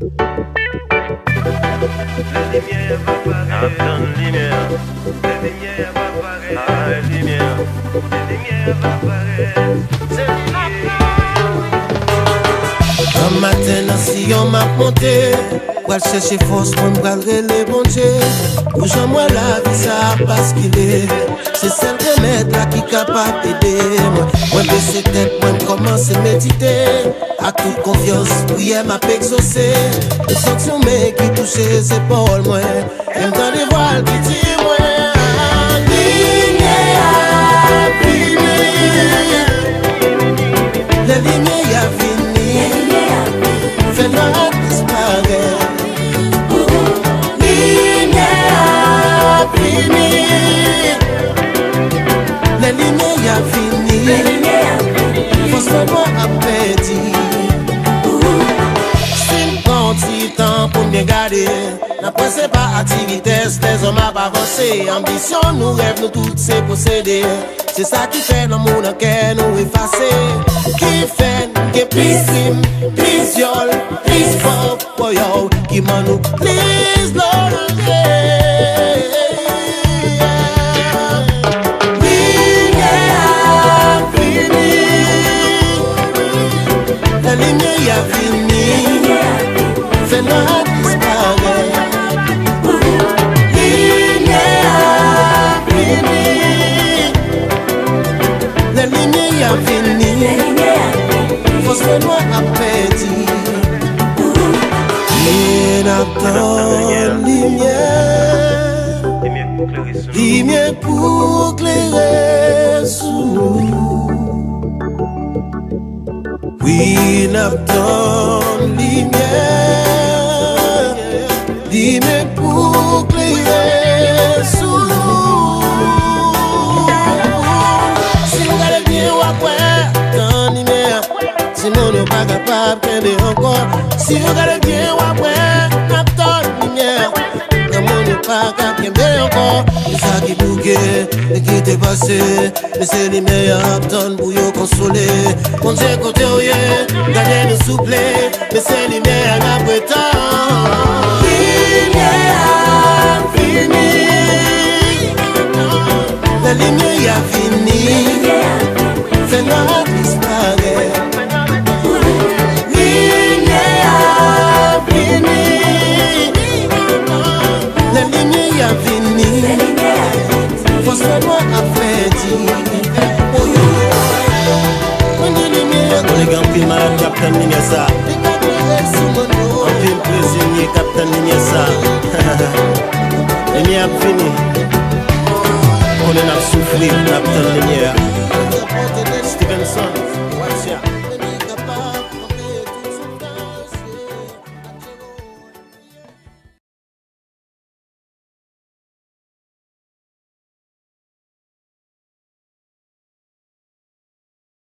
Un matin, si on m'a monté, pour chercher force pour me garder les bons dieux. Pour moi la vie ça parce qu'il est. C'est celle remède là qui est capable d'aider. Moi baisser tête, moi commencer à méditer. À toute confiance, prière m'a exaucé. Le sentiment qui touche les épaules, moi. Même dans les voiles qui tirent, moi. La lumière a fini, fais-moi disparaître. Lumière a fini, la lumière a fini, force-moi à pédir. C'est un petit temps pour me garder. La presse pas activité, les hommes à avancer. Ambition, nous rêves, nous toutes c'est posséder. C'est ça qui fait dans mon cœur nous effacer. Qui fait que plus crime, plus viol, plus fort pour yo. Qui m'en nous please Lord. La lumière a fini, fais-moi disparaître. La lumière a fini, force-moi à pédir. Lumière pour éclairer sous nous. Oui, n'attend lumière, lumière pour éclairer sous nous. Si vous allez bien ou après, tant lumière, si mon n'est pas capable de encore. Si vous allez bien ou après, n'attend lumière, quand mon n'est pas capable de encore. C'est ça qui bouquait et qui t'est passé. Mais c'est les meilleurs temps pour vous consoler. Quand j'ai côté au yé, gardez nous souple. Mais c'est les meilleurs après temps. Lumière fini, la lumière a fini, fais-moi disparaître. Lumière fini, la lumière a fini, force-moi à pédir. Les gars, puis mal, Captain Ninyasa. Un film prisonnier, Captain Ninyasa. Lumière fini. On est là souffrir, Captain Ninyasa. Stevenson.